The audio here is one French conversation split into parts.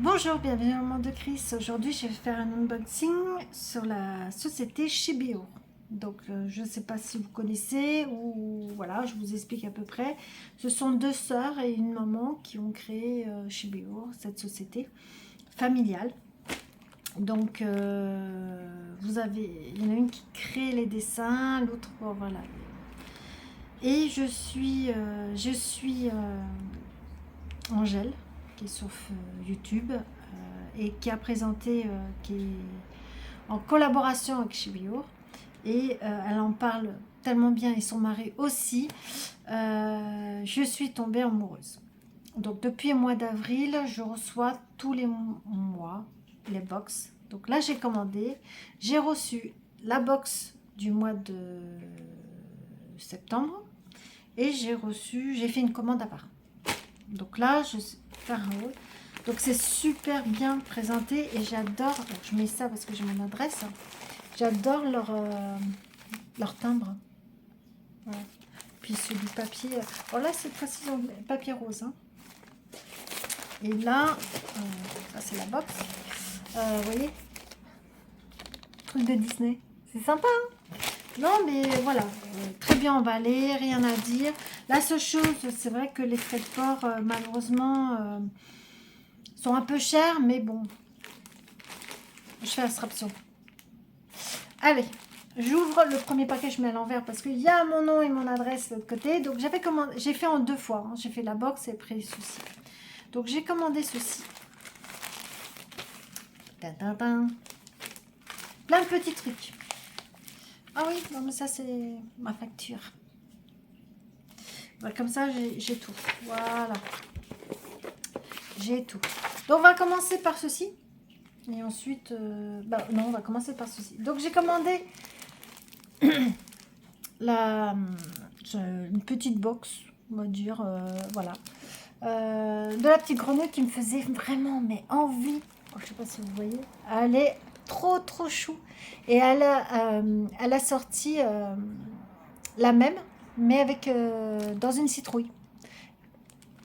Bonjour, bienvenue dans le monde de Chris. Aujourd'hui, je vais faire un unboxing sur la société Shibeo. Donc, je ne sais pas si vous connaissez ou voilà, je vous explique à peu près. Ce sont deux sœurs et une maman qui ont créé Shibeo, cette société familiale. Donc, il y en a une qui crée les dessins, l'autre, bon, voilà. Et je suis Angèle, qui est sur YouTube et qui a présenté, qui est en collaboration avec Shibio. Et elle en parle tellement bien, et son mari aussi. Je suis tombée amoureuse. Donc depuis le mois d'avril, je reçois tous les mois les box. Donc là, j'ai commandé. J'ai reçu la box du mois de septembre. Et j'ai fait une commande à part. Donc là, je suis Pharaon. Donc c'est super bien présenté et j'adore. Je mets ça parce que j'ai mon adresse. J'adore leur timbre. Voilà. Puis c'est du papier. Oh là, cette fois-ci, ils ont papier rose. Hein. Et là, ça c'est la box. Vous voyez, truc de Disney. C'est sympa. Hein. Non, mais voilà, très bien emballé, rien à dire. La seule chose, c'est vrai que les frais de port, malheureusement, sont un peu chers, mais bon, je fais abstraction. Allez, j'ouvre le premier paquet, je mets à l'envers parce qu'il y a mon nom et mon adresse de l'autre côté. Donc j'ai fait en deux fois, hein. J'ai fait la box et pris ceci. Donc j'ai commandé ceci. Tintin. Plein de petits trucs. Ah oui, non mais ça c'est ma facture. Voilà, comme ça j'ai tout. Voilà. J'ai tout. Donc on va commencer par ceci. Et ensuite, non, on va commencer par ceci. Donc j'ai commandé une petite box, on va dire, voilà. De la petite grenouille qui me faisait vraiment mais envie. Oh, je sais pas si vous voyez. Elle est trop trop chou. Et elle a sorti la même, mais avec dans une citrouille.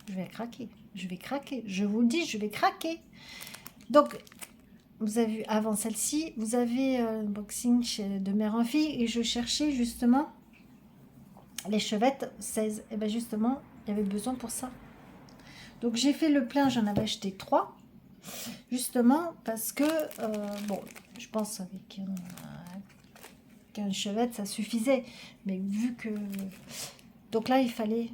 Je vais craquer. Je vais craquer. Je vous le dis, je vais craquer. Donc, vous avez vu avant celle-ci, vous avez unboxing de mère en fille et je cherchais justement les chevettes 16. Et bien justement, il y avait besoin pour ça. Donc j'ai fait le plein, j'en avais acheté 3. Justement parce que, bon, je pense avec qu'un chevette ça suffisait. Mais vu que... Donc là, il fallait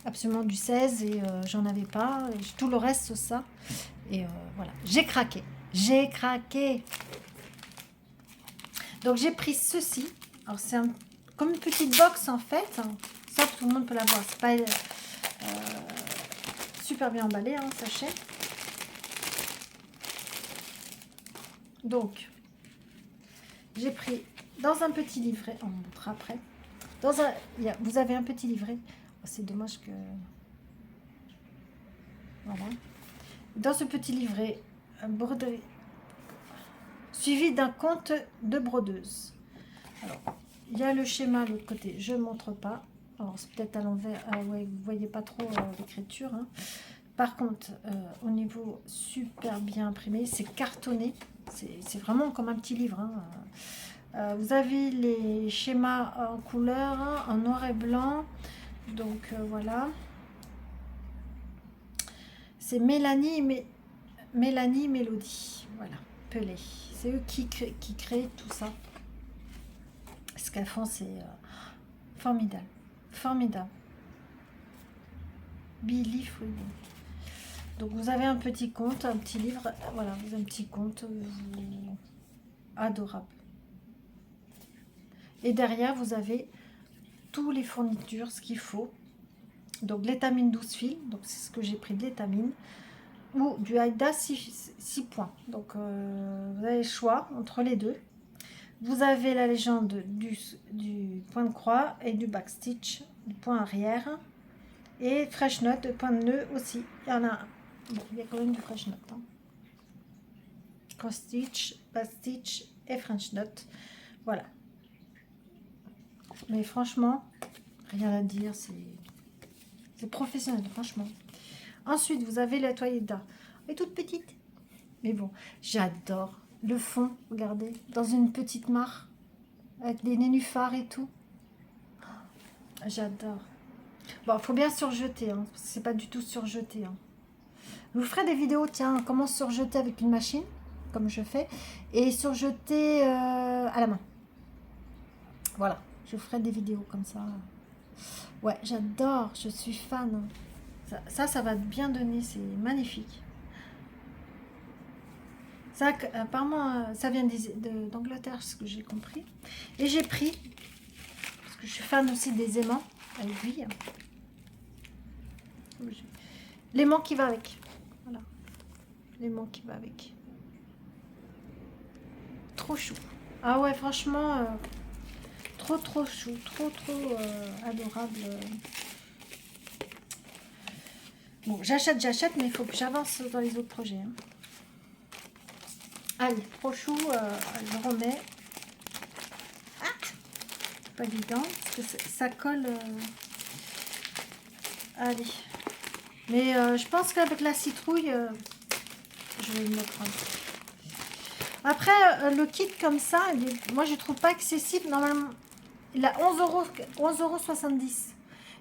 absolument du 16 et j'en avais pas. Et tout le reste, c'est ça. Et voilà, j'ai craqué. J'ai craqué. Donc j'ai pris ceci. Alors c'est comme une petite box en fait. Ça tout le monde peut l'avoir. C'est pas super bien emballé, hein, sachet. Donc j'ai pris dans un petit livret. On montre après. Vous avez un petit livret. Oh, c'est dommage que... Voilà. Dans ce petit livret, un broderie suivi d'un compte de brodeuse. Alors, il y a le schéma de l'autre côté, je ne montre pas. Alors, c'est peut-être à l'envers. Ah ouais, vous ne voyez pas trop l'écriture. Hein. Par contre, au niveau super bien imprimé, c'est cartonné. C'est vraiment comme un petit livre. Hein. Vous avez les schémas en couleur, hein, en noir et blanc. Donc, voilà. C'est Mélanie Mélodie. Voilà, Pelé. C'est eux qui créent tout ça. Ce qu'elles font, c'est formidable. Formidable. Billy Fouillon. Donc vous avez un petit compte, un petit livre. Voilà, vous avez un petit compte. Adorable. Et derrière, vous avez tous les fournitures, ce qu'il faut. Donc l'étamine 12 fils. Donc c'est ce que j'ai pris de l'étamine. Ou du Aïda 6 points. Donc vous avez le choix entre les deux. Vous avez la légende du point de croix et du backstitch, du point arrière. Et fresh note, de point de nœud aussi. Il y en a un. Bon, il y a quand même du fresh note. Hein. Cross stitch, backstitch et French note. Voilà. Mais franchement, rien à dire. C'est professionnel, franchement. Ensuite, vous avez la toilette d'art. est toute petite. Mais bon, j'adore le fond, regardez, dans une petite mare, avec des nénuphars et tout. J'adore. Bon, il faut bien surjeter, hein, parce que c'est pas du tout surjeté. Hein. Je vous ferai des vidéos, tiens, comment surjeter avec une machine, comme je fais, et surjeter à la main. Voilà, je vous ferai des vidéos comme ça. Ouais, j'adore, je suis fan. Ça va bien donner, c'est magnifique. Ça, apparemment, ça vient d'Angleterre, ce que j'ai compris. Et j'ai pris, parce que je suis fan aussi des aimants à aiguille. L'aimant qui va avec. Voilà. L'aimant qui va avec. Trop chou. Ah ouais, franchement, trop chou. Trop adorable. Bon, j'achète, mais il faut que j'avance dans les autres projets. Hein. Allez, trop chou, je remets. Ah, pas évident, parce que ça colle. Allez. Mais je pense qu'avec la citrouille, je vais me prendre. Après, le kit comme ça, moi je trouve pas accessible. Normalement, il a 11,70 €.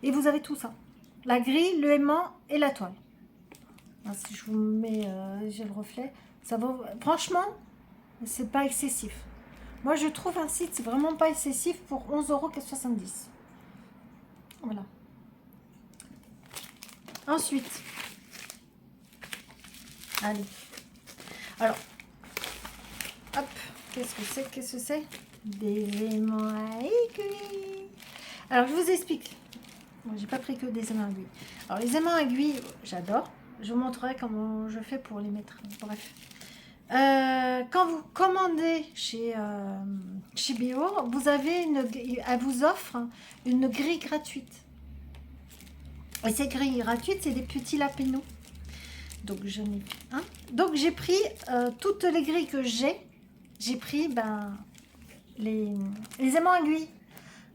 Et vous avez tout ça. La grille, le aimant et la toile. Alors, si je vous mets, j'ai le reflet. Ça vaut, franchement, c'est pas excessif. Moi, je trouve un site, c'est vraiment pas excessif pour 11,70 €. Voilà. Ensuite, allez. Alors, hop, qu'est-ce que c'est des aimants à aiguille. Alors, je vous explique. Bon, j'ai pas pris que des aimants à aiguille. Alors, les aimants à aiguille, j'adore. Je vous montrerai comment je fais pour les mettre. Bref. Quand vous commandez chez Bio, vous avez elle vous offre une grille gratuite. Et cette grille gratuite, c'est des petits lapinous. Donc j'en ai un. Donc j'ai pris toutes les grilles que j'ai pris les aimants aiguilles.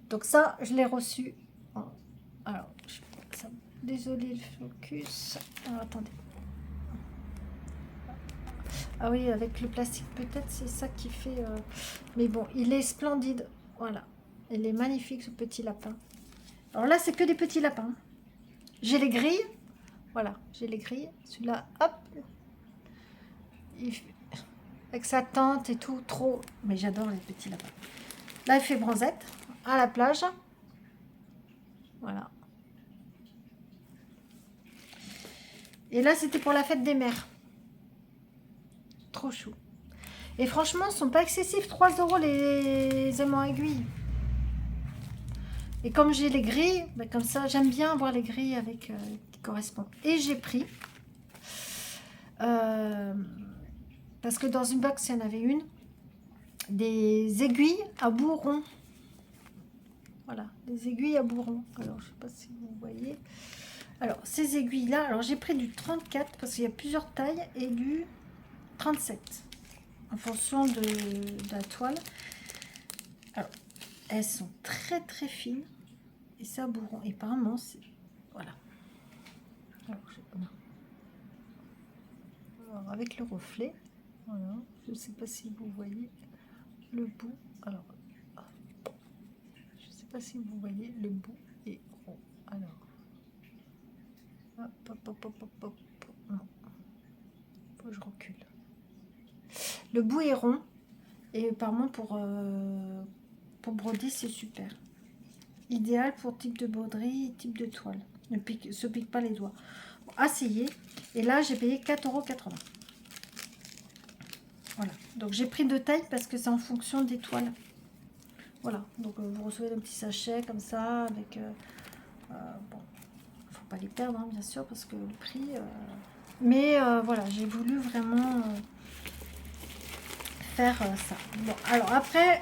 Donc ça, je l'ai reçu. Alors, désolé le focus. Alors, attendez. Ah oui, avec le plastique, peut-être c'est ça qui fait... Mais bon, il est splendide. Voilà. Il est magnifique, ce petit lapin. Alors là, c'est que des petits lapins. J'ai les grilles. Voilà, j'ai les grilles. Celui-là, hop. Avec sa tente et tout, trop. Mais j'adore les petits lapins. Là, il fait bronzette à la plage. Voilà. Et là, c'était pour la fête des mères. Trop chou. Et franchement, ils sont pas excessifs. 3 € les aimants aiguilles. Et comme j'ai les grilles, comme ça, j'aime bien avoir les grilles avec qui correspondent. Et j'ai pris, parce que dans une box, il y en avait une, des aiguilles à bout rond. Voilà, des aiguilles à bout rond. Alors, je sais pas si vous voyez. Alors, ces aiguilles-là, alors j'ai pris du 34 parce qu'il y a plusieurs tailles et du 37 en fonction de la toile. Alors, elles sont très fines et ça bourron. Et apparemment, c'est... Voilà. Alors, avec le reflet, voilà. Je ne sais pas si vous voyez le bout. Alors, je ne sais pas si vous voyez le bout est rond. Alors, hop. Non, faut que je recule. Le bout est rond et apparemment pour broder c'est super. Idéal pour type de broderie, type de toile. Ne se pique pas les doigts. Bon, essayez. Et là j'ai payé 4,80 €. Voilà. Donc j'ai pris deux tailles parce que c'est en fonction des toiles. Voilà. Donc vous recevez un petit sachet comme ça avec. Bon, faut pas les perdre hein, bien sûr parce que le prix. Mais voilà, j'ai voulu vraiment. Faire ça. Bon, alors après,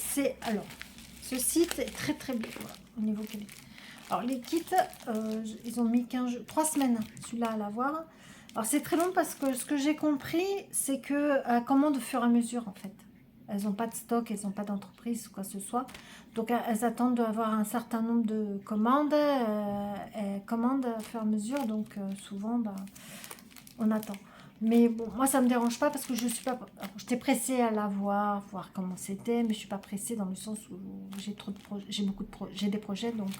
ce site est très bien voilà, au niveau qualité. Alors les kits, ils ont mis 3 semaines celui-là à l'avoir. Alors c'est très long parce que ce que j'ai compris, c'est que à commande au fur et à mesure en fait. Elles n'ont pas de stock, elles n'ont pas d'entreprise ou quoi que ce soit. Donc elles attendent d'avoir un certain nombre de commandes. Elles commandent au fur et à mesure, donc souvent, on attend. Mais bon, moi ça me dérange pas parce que je suis pas... J'étais pressée à la voir comment c'était, mais je suis pas pressée dans le sens où j'ai trop de projets, j'ai des projets, donc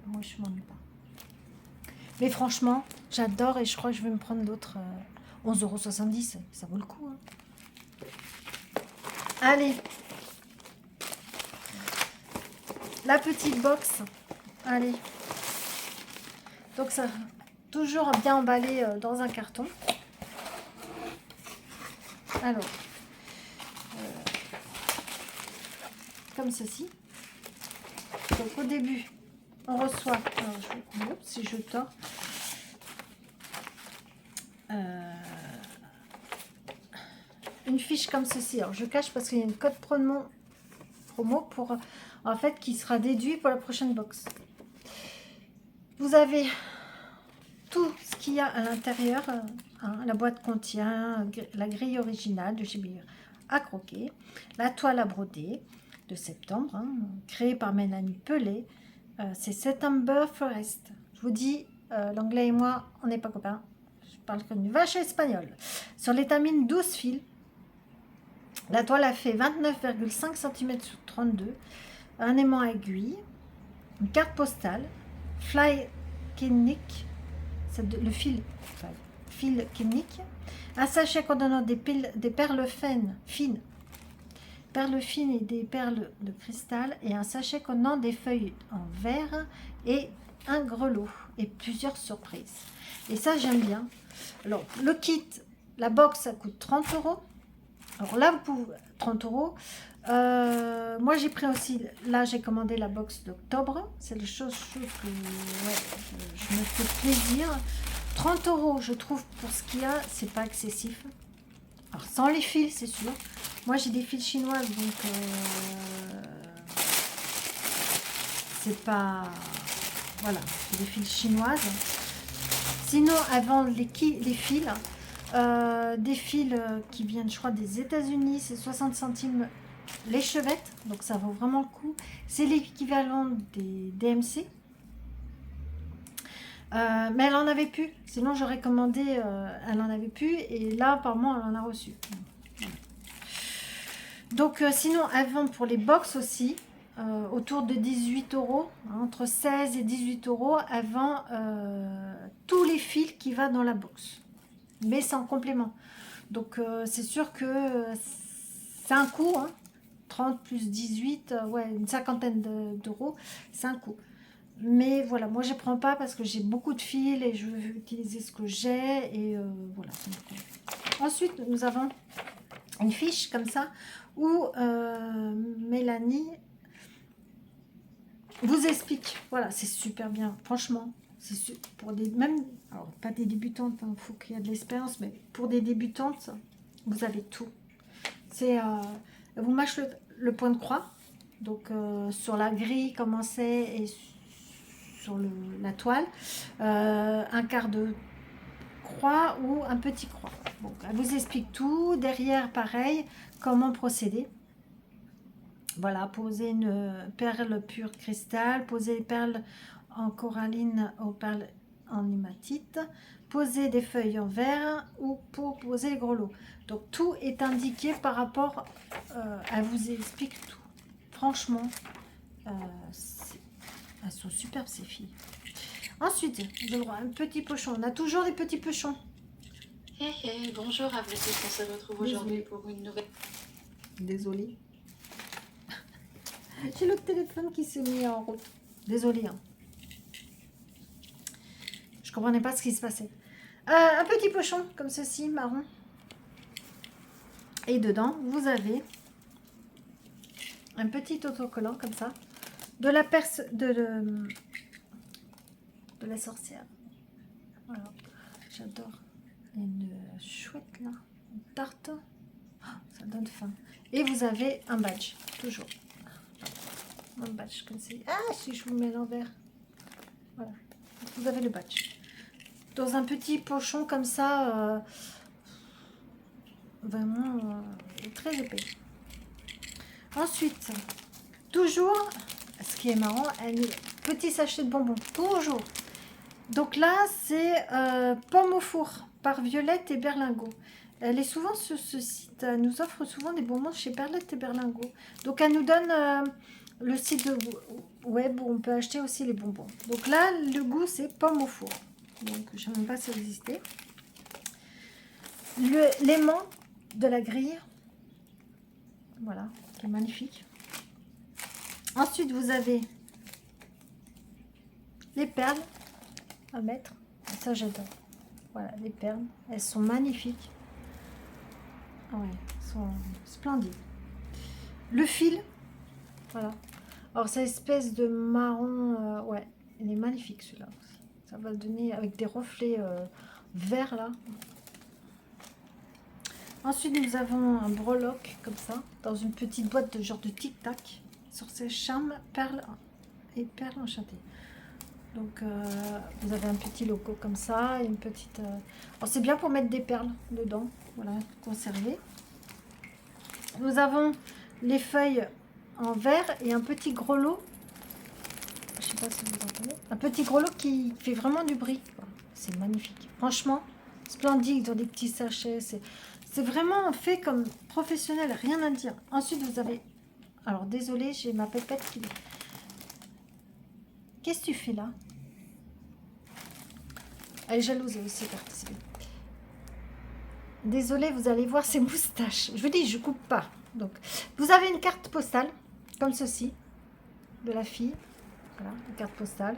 moi je m'ennuie pas. Mais franchement, j'adore et je crois que je vais me prendre l'autre 11,70 €, ça vaut le coup. Hein. Allez, la petite box. Allez. Donc ça, toujours bien emballé dans un carton. Alors, comme ceci. Donc au début, on reçoit, alors si je tords, une fiche comme ceci. Alors je cache parce qu'il y a une code promo pour, en fait, qui sera déduit pour la prochaine box. Vous avez tout ce qu'il y a à l'intérieur. Hein, la boîte contient la grille originale de chez Bill à croquer, la toile à broder de septembre, hein, créée par Mélanie Pelé. C'est September Forest. Je vous dis, l'anglais et moi, on n'est pas copains. Je parle comme une vache espagnole. Sur l'étamine 12 fils. La toile a fait 29,5 cm sur 32. Un aimant aiguille. Une carte postale. Fly Kinnick. Le fil Kinnick. Un sachet contenant des perles fines. Perles fines et des perles de cristal. Et un sachet contenant des feuilles en verre et un grelot. Et plusieurs surprises. Et ça, j'aime bien. Alors, le kit, la box, ça coûte 30 €. Alors là, vous pouvez 30 €. Moi, j'ai pris aussi, là, j'ai commandé la box d'octobre. C'est les choses que ouais, je me fais plaisir. 30 €, je trouve, pour ce qu'il y a, c'est pas excessif. Alors, sans les fils, c'est sûr. Moi, j'ai des fils chinoises, donc c'est pas... Voilà, c'est des fils chinoises. Sinon, avant les fils, des fils qui viennent, je crois, des États-Unis, c'est 60 centimes l'échevette, donc ça vaut vraiment le coup. C'est l'équivalent des DMC. Mais elle en avait plus, sinon j'aurais commandé, elle en avait plus, et là apparemment elle en a reçu. Donc sinon elles vendent pour les box aussi, autour de 18 €, entre 16 et 18 €, elles vendent tous les fils qui vont dans la box, mais sans complément. Donc c'est sûr que c'est un coût, hein. 30 plus 18, ouais, une cinquantaine d'euros, c'est un coût. Mais voilà, moi je ne prends pas parce que j'ai beaucoup de fils et je veux utiliser ce que j'ai. Et voilà. Ensuite, nous avons une fiche comme ça où Mélanie vous explique. Voilà, c'est super bien. Franchement, c'est pour des... Même, alors pas des débutantes, il faut qu'il y ait de l'expérience, mais pour des débutantes, vous avez tout. C'est... vous mâchez le point de croix. Donc sur la grille, comment c'est, et sur la toile, un quart de croix ou un petit croix. Donc, elle vous explique tout. Derrière, pareil, comment procéder. Voilà, poser une perle pure cristal, poser les perles en coralline aux perles en hématite, poser des feuilles en verre ou pour poser les grelots. Donc, tout est indiqué par rapport, elle vous explique tout. Franchement, elles sont superbes ces filles. Ensuite, j'ai le droit à un petit pochon. On a toujours des petits pochons. Hey, bonjour à vous tous, on se retrouve aujourd'hui pour une nouvelle... Désolée. J'ai le téléphone qui s'est mis en route. Désolée. Hein. Je comprenais pas ce qui se passait. Un petit pochon comme ceci, marron. Et dedans, vous avez un petit autocollant comme ça. De la perce... de la sorcière. Voilà. J'adore. Une chouette là. Une tarte. Oh, ça donne faim. Et vous avez un badge. Toujours. Un badge comme ça. Ah, si je vous mets l'envers. Voilà. Vous avez le badge. Dans un petit pochon comme ça. Vraiment très épais. Ensuite, toujours, ce qui est marrant, un petit sachet de bonbons. Toujours. Donc là, c'est pomme au four. par Violette et Berlingot. Elle est souvent sur ce site. Elle nous offre souvent des bonbons chez Violette et Berlingot. Donc, elle nous donne le site web où on peut acheter aussi les bonbons. Donc là, le goût, c'est pomme au four. Donc, je ne sais même pas si ça existait. L'aimant de la grille. Voilà, qui est magnifique. Ensuite, vous avez les perles à mettre. Ça, j'adore. Voilà, les perles. Elles sont magnifiques. Ah ouais, elles sont splendides. Le fil. Voilà. Alors, c'est espèce de marron. Ouais, il est magnifique celui-là. Ça va donner avec des reflets verts là. Ensuite, nous avons un breloque comme ça, dans une petite boîte de genre de tic-tac, sur ces charmes, perles et perles enchantées. Donc, vous avez un petit logo comme ça, et une petite... Alors, c'est bien pour mettre des perles dedans, voilà, conserver. Nous avons les feuilles en verre et un petit grelot. Je sais pas si vous entendez. Un petit grelot qui fait vraiment du bruit. C'est magnifique. Franchement, splendide dans des petits sachets. C'est vraiment fait comme professionnel, rien à dire. Ensuite, vous avez... Alors, désolée, j'ai ma pépette qui... Qu'est-ce que tu fais là? Elle est jalouse aussi, participer. Désolée, vous allez voir ses moustaches. Je vous dis, je coupe pas. Donc, vous avez une carte postale, comme ceci, de la fille. Voilà, une carte postale.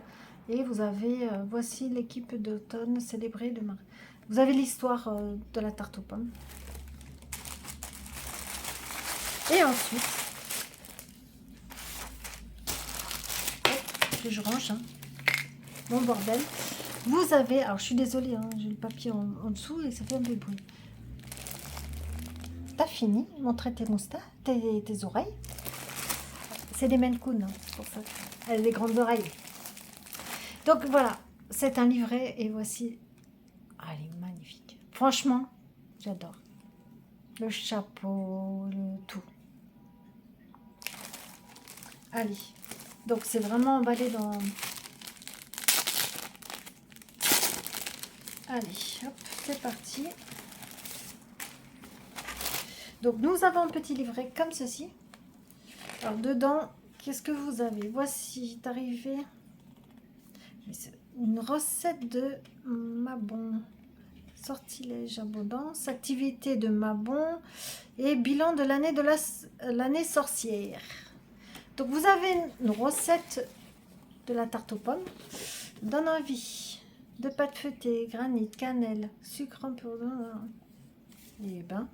Et vous avez, voici l'équipe d'automne célébrée de mars. Vous avez l'histoire de la tarte aux pommes. Et ensuite, que je range, hein, mon bordel. Vous avez, alors je suis désolée, hein, j'ai le papier en dessous et ça fait un peu de bruit. T'as fini, montrer tes moustaches, tes oreilles. C'est des Maine Coon, hein, c'est pour ça. Elle a des grandes oreilles. Donc voilà, c'est un livret et voici. Ah, elle est magnifique. Franchement, j'adore. Le chapeau, le tout. Allez, donc c'est vraiment emballé dans... Allez, hop, c'est parti. Donc nous avons un petit livret comme ceci. Alors dedans, qu'est-ce que vous avez? Voici, est arrivé une recette de Mabon. Sortilège abondance, activité de Mabon et bilan de l'année sorcière. Donc vous avez une recette de la tarte aux pommes. Donne envie de pâte feuilletée, granit, cannelle, sucre un peu et ben.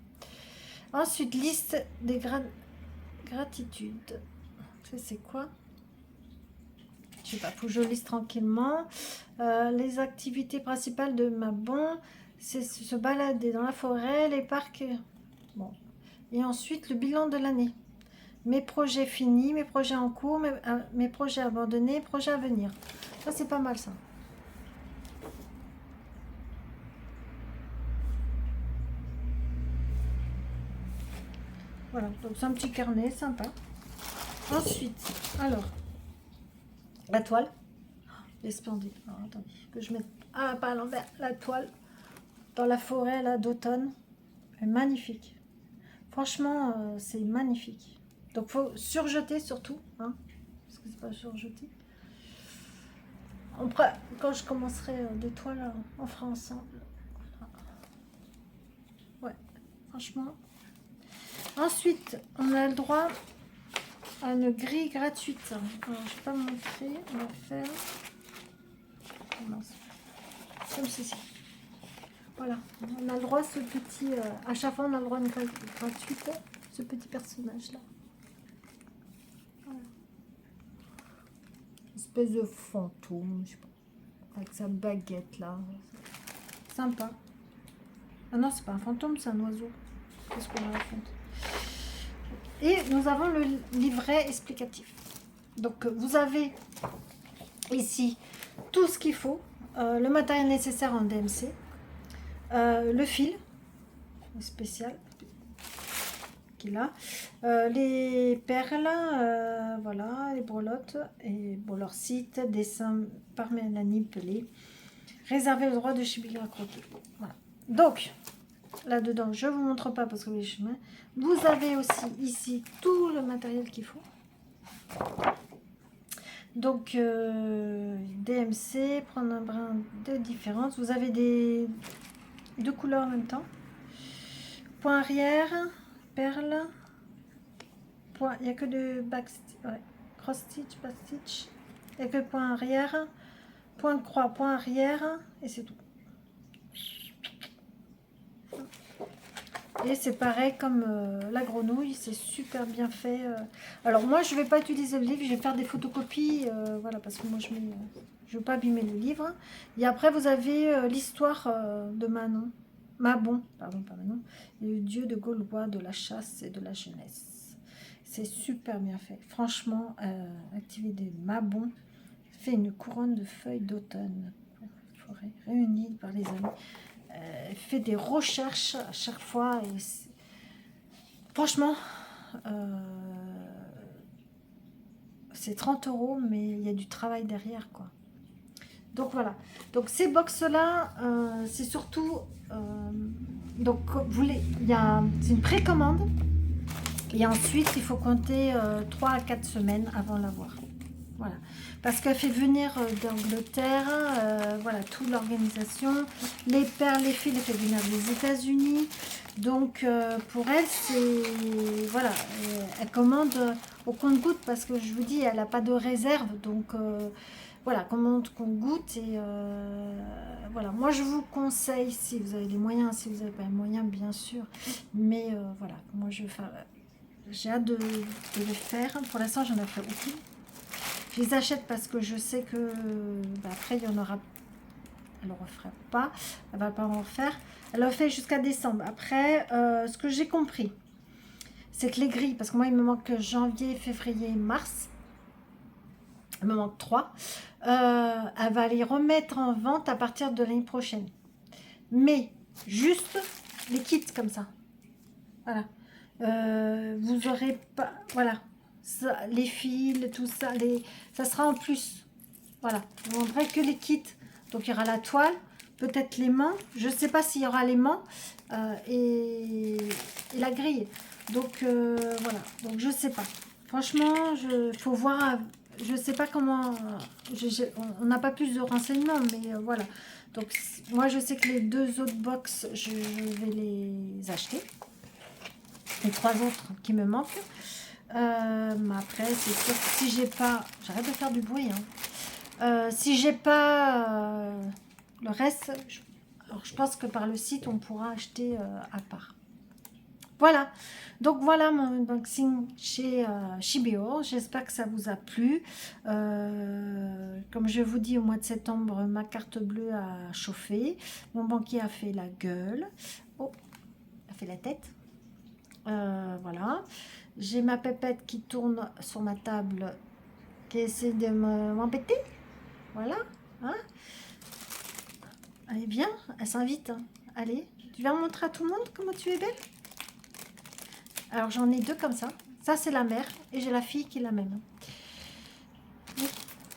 Ensuite, liste des gratitudes. C'est quoi? Je sais pas, faut que je lise tranquillement. Les activités principales de Mabon, c'est se balader dans la forêt, les parcs. Bon. Et ensuite, le bilan de l'année. Mes projets finis, mes projets en cours, mes projets abandonnés, projets à venir. Ça, c'est pas mal, ça. Voilà, donc c'est un petit carnet sympa. Ensuite, alors, la toile. Elle est splendide. Alors, attendez, que je mette... Ah, pas à l'envers, la toile. Dans la forêt, là, d'automne. Elle est magnifique. Franchement, c'est magnifique. Donc, faut surjeter surtout, hein, parce que c'est pas surjeté. Quand je commencerai des toiles, on fera ensemble. Ouais, franchement. Ensuite, on a le droit à une grille gratuite. Alors, je ne vais pas montrer. On va faire comme ceci. Voilà, on a le droit à ce petit... à chaque fois, on a le droit à une grille gratuite. Ce petit personnage-là. Voilà. Espèce de fantôme, je sais pas. Avec sa baguette, là. Sympa. Ah non, c'est pas un fantôme, c'est un oiseau. Qu'est-ce qu'on raconte? Et nous avons le livret explicatif. Donc, vous avez ici tout ce qu'il faut. Le matériel nécessaire en DMC. Le fil spécial qu'il a. Les perles, voilà, les brelottes. Et bon, leur site, dessin par Mélanie Pelé. Réservez le droit de chez Bill à croquer. Voilà. Donc, là-dedans, je ne vous montre pas parce que les chemins. Vous avez aussi ici tout le matériel qu'il faut. Donc, DMC, prendre un brin de différence. Vous avez deux couleurs en même temps. Point arrière, perle. Point, il n'y a que de back, ouais, cross stitch, back stitch. Il n'y a que point arrière, point croix, point arrière, et c'est tout. Et c'est pareil comme la grenouille, c'est super bien fait. Alors moi, je ne vais pas utiliser le livre, je vais faire des photocopies, voilà, parce que moi, je ne veux pas abîmer le livre. Et après, vous avez l'histoire de Manon, Mabon, pardon, pas Manon, le dieu de Gaulois, de la chasse et de la jeunesse. C'est super bien fait. Franchement, activité de Mabon fait une couronne de feuilles d'automne, forêt réunies par les amis. Fait des recherches à chaque fois et franchement c'est 30 €, mais il y a du travail derrière, quoi. Donc voilà, donc ces box là c'est surtout donc c'est une précommande et ensuite il faut compter 3 à 4 semaines avant l'avoir. Voilà, parce qu'elle fait venir d'Angleterre, voilà, toute l'organisation, les perles, les fils, elle fait venir des États-Unis. Donc pour elle, c'est voilà, elle commande au compte-goutte parce que je vous dis, elle n'a pas de réserve. Donc voilà, commande compte-goutte et voilà. Moi, je vous conseille si vous avez les moyens, si vous n'avez pas les moyens, bien sûr. Mais voilà, moi je vais faire. J'ai hâte de le faire. Pour l'instant, j'en ai fait aucune. Je les achète parce que je sais que après il y en aura. Elle ne refera pas. Elle va pas en refaire. Elle a fait jusqu'à décembre. Après, ce que j'ai compris, c'est que les grilles, parce que moi il me manque janvier, février, mars. Il me manque 3. Elle va les remettre en vente à partir de l'année prochaine. Mais juste les kits comme ça. Voilà. Vous aurez pas. Voilà. Ça, les fils, tout ça, ça sera en plus. Voilà, vous ne vendrez que les kits. Donc il y aura la toile, peut-être les mains. Je ne sais pas s'il y aura les mains et la grille. Donc voilà, donc je ne sais pas. Franchement, il faut voir. Je ne sais pas comment. On n'a pas plus de renseignements, mais voilà. Donc moi je sais que les 2 autres box, je vais les acheter. Les 3 autres qui me manquent. Mais après, c'est sûr que si j'ai pas... J'arrête de faire du bruit. Si j'ai pas le reste, alors je pense que par le site, on pourra acheter à part. Voilà. Donc voilà mon unboxing chez Shibeo. J'espère que ça vous a plu. Comme je vous dis, au mois de septembre, ma carte bleue a chauffé. Mon banquier a fait la gueule. Oh, a fait la tête. Voilà. J'ai ma pépette qui tourne sur ma table, qui essaie de m'embêter. Voilà. Hein, elle est bien, elle s'invite. Hein. Allez, tu vas montrer à tout le monde comment tu es belle. Alors j'en ai 2 comme ça. Ça c'est la mère et j'ai la fille qui est la même.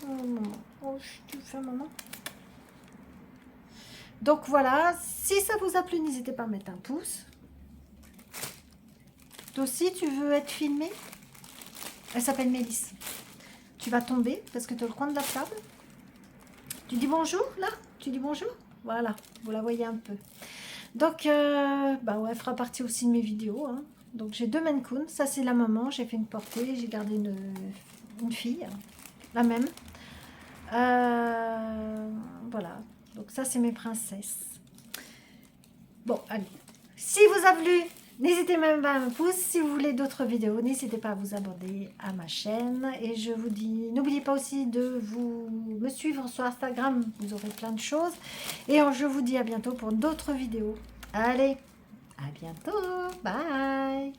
Oh maman, oh tu fais maman. Donc voilà, si ça vous a plu, n'hésitez pas à mettre un pouce. Toi aussi, tu veux être filmée? Elle s'appelle Mélisse. Tu vas tomber parce que tu as le coin de la table. Tu dis bonjour, là? Tu dis bonjour? Voilà, vous la voyez un peu. Donc, bah ouais, elle fera partie aussi de mes vidéos. Hein. Donc, j'ai 2 Maine Coon. Ça, c'est la maman. J'ai fait une portée. J'ai gardé une fille, la même. Voilà. Donc, ça, c'est mes princesses. Bon, allez. Si vous a plu, n'hésitez même pas à un pouce. Si vous voulez d'autres vidéos, n'hésitez pas à vous abonner à ma chaîne. Et je vous dis, n'oubliez pas aussi de me suivre sur Instagram. Vous aurez plein de choses. Et je vous dis à bientôt pour d'autres vidéos. Allez, à bientôt. Bye.